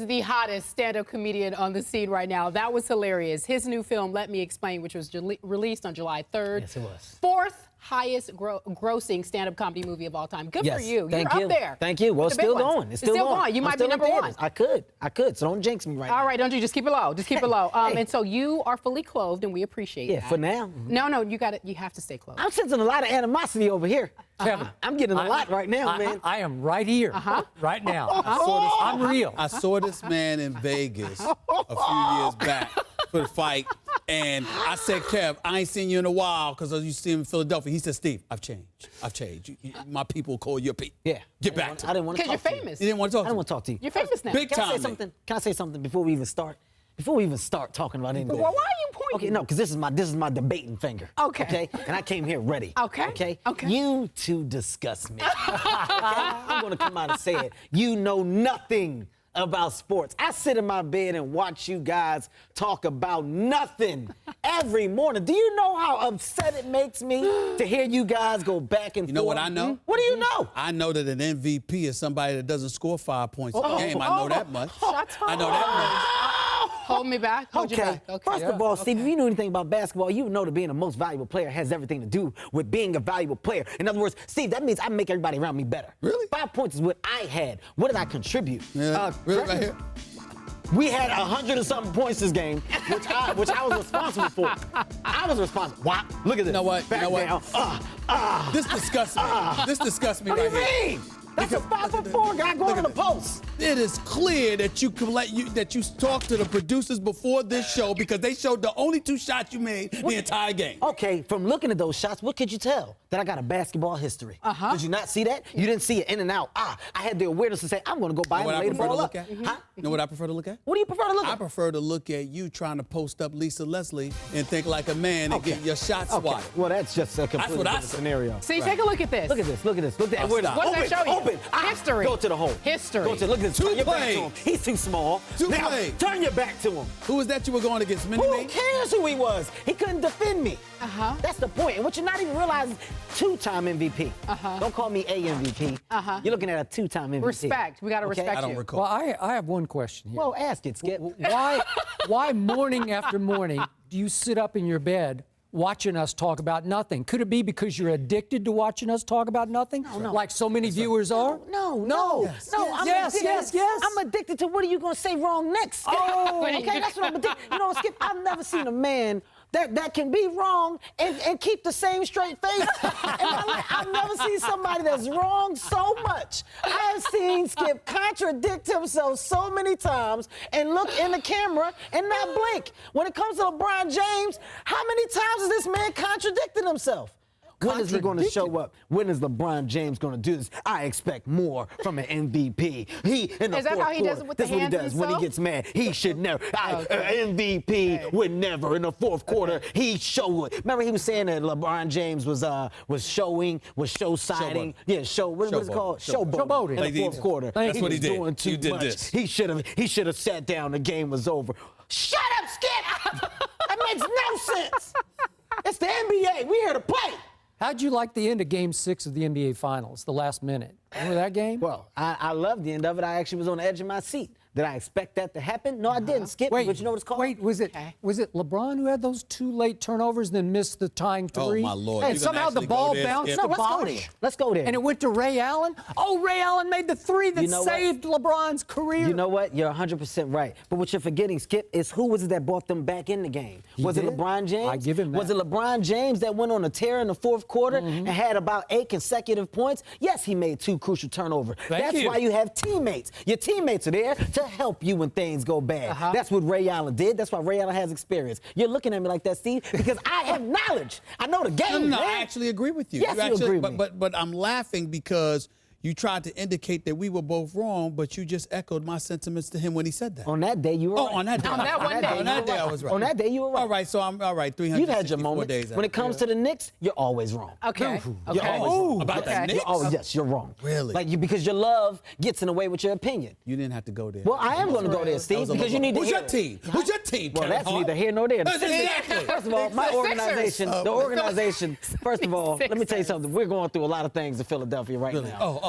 is the hottest stand-up comedian on the scene right now. That was hilarious. His new film, Let Me Explain, which was released on July 3rd. Yes, it was. Fourth highest grossing stand-up comedy movie of all time. Good for you. Thank You're you. up there. Thank you. Well, it's still going. It's still going. You might be number one. I could. So don't jinx me right now. All right, don't you just keep it low. Just keep it low. And so you are fully clothed, and we appreciate that. Yeah, for now. No, you got it. You have to stay clothed. I'm sensing a lot of animosity over here. Kevin, I'm getting a lot right now, man. I am right here, right now. I'm real. I saw this man in Vegas a few years back for the fight, and I said, Kev, I ain't seen you in a while because I used to see him in Philadelphia. He said, Steve, I've changed. My people call you people. Yeah. Get back to me. I didn't want to talk Because to you're you. famous. You didn't want to talk to me. I didn't want to talk to you. You're famous now. Big Can I time. say something? Can I say something before we even start? Before we even start talking about anything. Well, why are you pointing? Okay, no, because this is my debating finger. Okay. And I came here ready. Okay. You two disgust me. Okay? I'm gonna come out and say it. You know nothing about sports. I sit in my bed and watch you guys talk about nothing every morning. Do you know how upset it makes me to hear you guys go back and forth? You know what I know? What do you know? I know that an MVP is somebody that doesn't score 5 points a game. I know that much. Shots I know that Hold me back. Hold you back. Okay. First of all, Steve, if you knew anything about basketball, you would know that being the most valuable player has everything to do with being a valuable player. In other words, Steve, that means I make everybody around me better. Really? 5 points is what I had. What did I contribute? much. Really, right here? We had 100 and something points this game, which I was responsible for. I was responsible. Wow, look at this. You know what? Back You know what? down. This disgusts me. This disgusts me What do right you here. mean? That's a 5'4" guy going to the post. It is clear that you talked to the producers before this show because they showed the only 2 shots you made the entire game. Okay, from looking at those shots, what could you tell? That I got a basketball history. Did you not see that? You didn't see it in and out. I had the awareness to say, I'm going to go by and lay the ball up. You know what I prefer to look at? What do you prefer to look at? I prefer to look at you trying to post up Lisa Leslie and think like a man and get your shot swatted. Well, that's just a completely what I different said. scenario. See, take a look at this. Look at this. Look at this. Look at that. Stop. What does that show you? Open. History. Go to the hole. History. Go to. Look at this. 2 Turn your back to plays. him. He's too small. 2 now, plays. turn your back to him. Who was that you were going against? Mini Who Me? cares who he was? He couldn't defend me. That's the point. And what you're not even realizing, 2-time MVP. Don't call me a MVP. You're looking at a 2-time MVP. Respect. We got to respect I don't you. recall. Well, I have one question here. Well, ask it, Skip. Why morning after morning do you sit up in your bed watching us talk about nothing? Could it be because you're addicted to watching us talk about nothing? No. Like so many viewers are? No. I'm addicted. I'm addicted to what are you going to say wrong next, Skip? Okay, that's what I'm addicted. You know, Skip, I've never seen a man that can be wrong and keep the same straight face. I've never seen somebody that's wrong so much. I've seen Skip contradict himself so many times and look in the camera and not blink. When it comes to LeBron James, how many times has this man contradicted himself? When is he going to show up? When is LeBron James going to do this? I expect more from an MVP. He in the Is that fourth how he quarter, does it with the this is what he hands does when he himself? gets mad. He should never. MVP would never in the fourth quarter. He show it. Remember he was saying that LeBron James was show-siding. Yeah, what is it called? Showboating. In the fourth quarter. That's what he did. Doing too You did much. this. He should have sat down. The game was over. Shut up, Skip. That makes no sense. It's the NBA. We here to play. How'd you like the end of Game 6 of the NBA Finals, the last minute? Remember that game? Well, I loved the end of it. I actually was on the edge of my seat. Did I expect that to happen? No, I didn't, Skip. But you know what it's called? Wait, was it LeBron who had those 2 late turnovers and then missed the tying 3? Oh, my Lord. And You somehow gonna the actually ball go there, bounced Skip? to Let's go Bosh. there. Let's go there. And it went to Ray Allen? Oh, Ray Allen made the 3 that You know what? saved LeBron's career. You know what? You're 100% right. But what you're forgetting, Skip, is who was it that brought them back in the game? Was it did? LeBron James? I give him that. Was it LeBron James that went on a tear in the fourth quarter and had about 8 consecutive points? Yes, he made 2 crucial turnovers. That's why you have teammates. Your teammates are there to help you when things go bad. That's what Ray Allen did. That's why Ray Allen has experience. You're looking at me like that, Steve, because I have knowledge. I know the game, No, man. I actually agree with you. Yes, you agree with me. But I'm laughing because you tried to indicate that we were both wrong, but you just echoed my sentiments to him when he said that. On that day, you were right. On that day. On that one day. On that day, I was right. On that day, you were right. All right, so I'm all right. 364 You've had your moments. days. When it comes to the Knicks, you're always wrong. Okay. You're always wrong. About Okay. the Knicks? Yes, you're wrong. Really? Because your love gets in the way with your opinion. You didn't have to go there. Well, I am going to go there, Steve, because you need to Who's hear your it. team? Who's your team, Well, Kevin that's Hart? neither here nor there. Exactly. First of all, my The organization, Sixers. the organization, first of all, let me tell you Sixers. something. We're going through a lot of things in Philadelphia right now.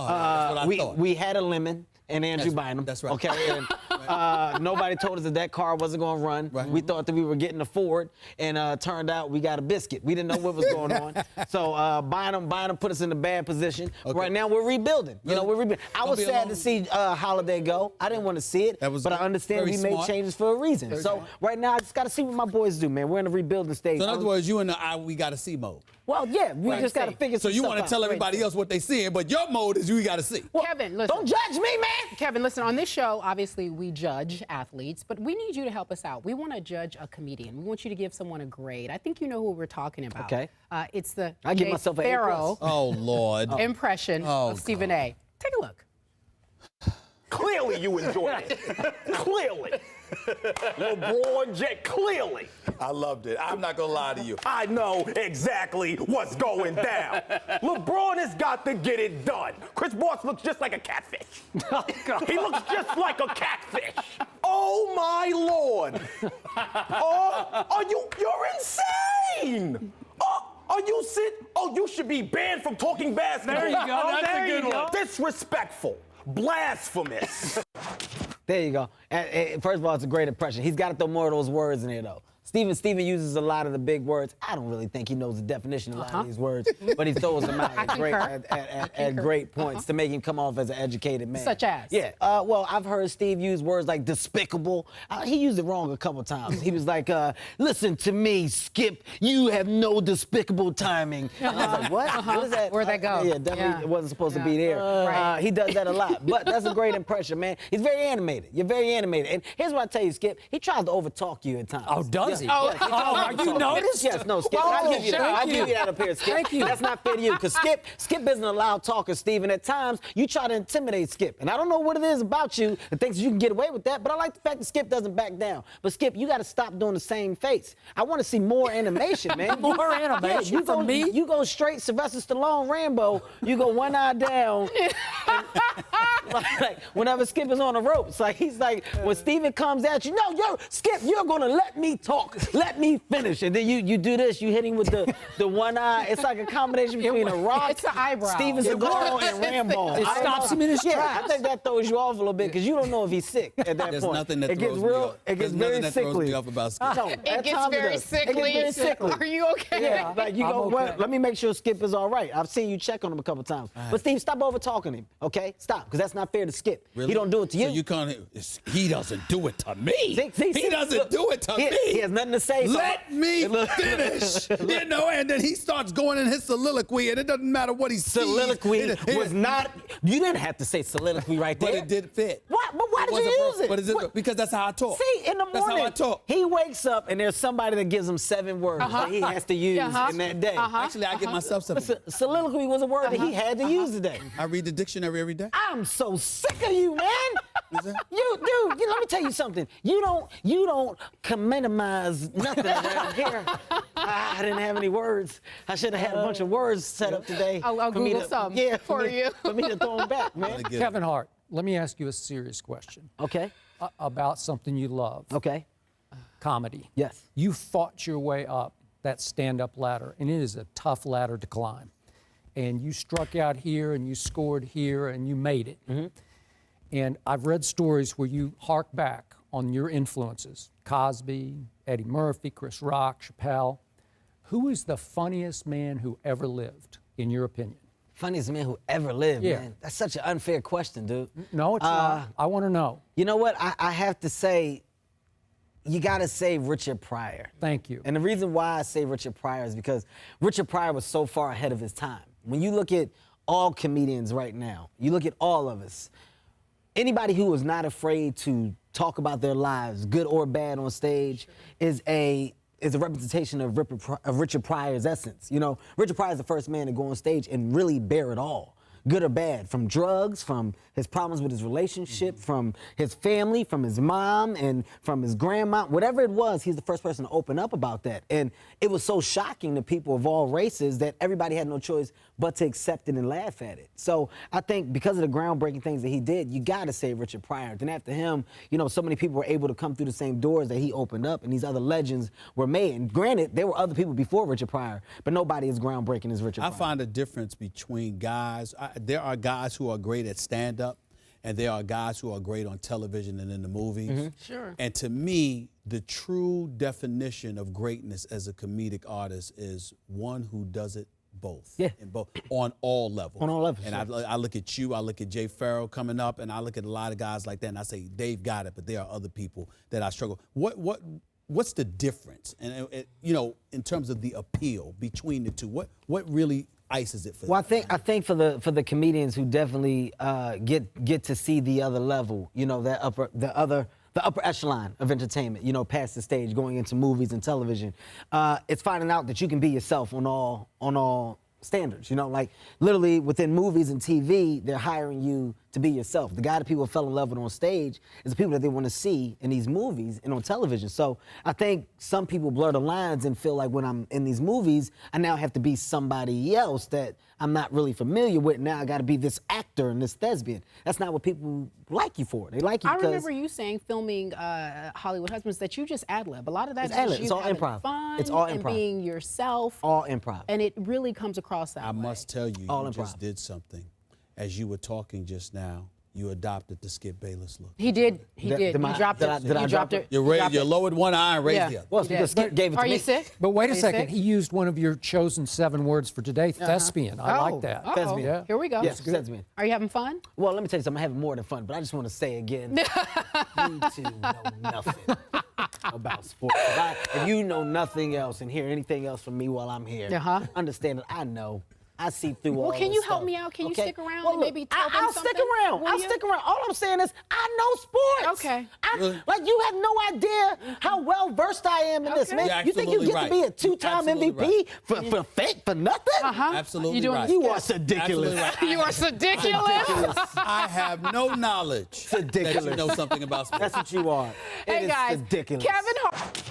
That's what I thought. We had a lemon and Andrew That's- Bynum. that's right. Okay, Nobody told us that car wasn't going to run. Right. We thought that we were getting a Ford, and turned out we got a biscuit. We didn't know what was going on. So buying them put us in a bad position. Okay. Right now we're rebuilding. You know, we're rebuilding. I was sad to see Holiday go. I didn't want to see it, but I understand we made changes for a reason. So right now I just got to see what my boys do, man. We're in a rebuilding stage. So in other words, you in the we got to see mode. Well, yeah, we just got to figure some So you stuff want to out. tell everybody else what they seeing, but your mode is you got to see. Well, Kevin, listen. Don't judge me, man. Kevin, listen, on this show, obviously, we judge athletes, but we need you to help us out. We want to judge a comedian. We want you to give someone a grade. I think you know who we're talking about. Okay. It's the I give myself an A+. Pharaoh Oh, Lord. impression of Stephen A. Take a look. Clearly you enjoyed it. Clearly. LeBron James, clearly. I loved it. I'm not going to lie to you. I know exactly what's going down. LeBron has got to get it done. Chris Bosh looks just like a catfish. He looks just like a catfish. Oh, my Lord. You're insane. You should be banned from talking basketball. There you go. That's There a good you one. go. Disrespectful. Blasphemous. There you go. First of all, it's a great impression. He's got to throw more of those words in there, though. Steven uses a lot of the big words. I don't really think he knows the definition of a lot of these words, but he throws them out at great points to make him come off as an educated man. Such as? Yeah. Well, I've heard Steve use words like despicable. He used it wrong a couple times. He was like, listen to me, Skip. You have no despicable timing. I was like, what? What is that? Where'd that go? Yeah, definitely it wasn't supposed to be there. Right. He does that a lot. But that's a great impression, man. He's very animated. You're very animated. And here's what I tell you, Skip. He tries to overtalk you at times. Oh, does he? Oh, you noticed? Yes, no, Skip. Oh, I'll give you that. thank I'll give you. you that up here, Skip. Thank you. That's not fair to you, because Skip isn't a loud talker, Steve, and at times you try to intimidate Skip. And I don't know what it is about you that thinks you can get away with that, but I like the fact that Skip doesn't back down. But Skip, you got to stop doing the same face. I want to see more animation, man. More animation you from me? You go straight Sylvester Stallone Rambo. You go one eye down. Like whenever Skip is on the ropes, like he's like when Steven comes at you, no, Skip, you're gonna let me talk, let me finish, and then you do this, you hit him with the one eye. It's like a combination between a Rock, It's the eyebrow. Steven Seagal, and Rambo. It stops him in his tracks. I think that throws you off a little bit because you don't know if he's sick at that There's point. nothing that it gets throws me real. off. It gets There's very nothing that throws sickly. me off about Skip. No, It at gets times very does. sickly. It gets very sickly. Are you okay? Yeah, like you I'm go, okay. well, let me make sure Skip is all right. I've seen you check on him a couple times. But Steve, stop over talking him, okay? Stop, because that's not fair to Skip. Really? He don't do it to you. So you can't. He doesn't do it to me. See, he doesn't do it to me. He has nothing to say. so- Let me finish. You know, and then he starts going in his soliloquy, and it doesn't matter what he sees. Soliloquy was not. You didn't have to say soliloquy right there. But it did fit. What? But why It did you wasn't use it? But is it What? because that's how I talk. See, in the morning, That's how I talk. he wakes up and there's somebody that gives him 7 words that he has to use in that day. Actually, I give myself something. Soliloquy was a word that he had to use today. I read the dictionary every day. I'm so sick of you, man. that? Let me tell you something. You don't minimize nothing around here. I didn't have any words. I should have had a bunch of words set up today. I'll for me Google some for you. For me to throw them back, man. Kevin Hart, let me ask you a serious question Okay. about something you love. Okay. Comedy. Yes. You fought your way up that stand-up ladder, and it is a tough ladder to climb. And you struck out here, and you scored here, and you made it. Mm-hmm. And I've read stories where you hark back on your influences. Cosby, Eddie Murphy, Chris Rock, Chappelle. Who is the funniest man who ever lived, in your opinion? Funniest man who ever lived, Yeah. man. That's such an unfair question, dude. No, it's not. I want to know. You know what? I have to say, you got to say Richard Pryor. Thank you. And the reason why I say Richard Pryor is because Richard Pryor was so far ahead of his time. When you look at all comedians right now, you look at all of us, anybody who is not afraid to talk about their lives, good or bad, on stage, is a representation of Richard Pryor's essence. You know, Richard Pryor is the first man to go on stage and really bear it all, good or bad, from drugs, from his problems with his relationship, from his family, from his mom, and from his grandma. Whatever it was, he's the first person to open up about that. And it was so shocking to people of all races that everybody had no choice but to accept it and laugh at it. So I think because of the groundbreaking things that he did, you got to say Richard Pryor. Then after him, you know, so many people were able to come through the same doors that he opened up, and these other legends were made. And granted, there were other people before Richard Pryor, but nobody as groundbreaking as Richard Pryor. I find a difference between guys. There are guys who are great at stand-up, and there are guys who are great on television and in the movies. Sure. And to me, the true definition of greatness as a comedic artist is one who does it both. Yeah. In both, on all levels. On all levels, And sure. I look at you, I look at Jay Farrell coming up, and I look at a lot of guys like that, and I say, Dave got it, but there are other people that I struggle. What's the difference? And you know, in terms of the appeal between the two, what really ices it for Well, them? I think for the comedians who definitely get to see the other level, you know, the upper echelon of entertainment, you know, past the stage, going into movies and television, it's finding out that you can be yourself on all standards, you know, like literally within movies and TV, they're hiring you to be yourself. The guy that people fell in love with on stage is the people that they want to see in these movies and on television. So I think some people blur the lines and feel like when I'm in these movies, I now have to be somebody else that I'm not really familiar with. Now I got to be this actor and this thespian. That's not what people like you for. They like you I because remember you saying filming Hollywood Husbands that you just ad-lib. A lot of that It's is ad-lib. you It's all having improv. fun It's all and improv. being yourself. all improv. And it really comes across that I way. must tell you, All you improv. just did something. As you were talking just now, you adopted the Skip Bayless look. He did. He Did- did. did He I- dropped did it. I- did I He drop dropped it? it. You lowered one eye and raised Yeah. the other. Well, it's He because did. Skip gave it to Are me. you sick? But wait a Are you second. sick? He used one of your chosen 7 words for today, thespian. I like that. Uh-oh. Thespian. Yeah. Here we go. Yes, thespian. Are you having fun? Well, let me tell you something. I'm having more than fun, but I just want to say again, you two know nothing about sports. If you know nothing else and hear anything else from me while I'm here, understand that I know. I see through all Well, can this you help stuff, me out? Can you okay? stick around Well, and look, maybe tell them I'll stick something? around. Will I'll you? stick around. All I'm saying is I know sports. Okay. Really? Like, you have no idea how well versed I am in this, Okay. man. You're You think you absolutely get to be a right. two-time Absolutely MVP for fake, for nothing? Absolutely You doing right. You are ridiculous. Absolutely right. You are ridiculous. I have no knowledge that you ridiculous. know something about sports. That's what you are. It Hey is guys, ridiculous. Kevin Hart.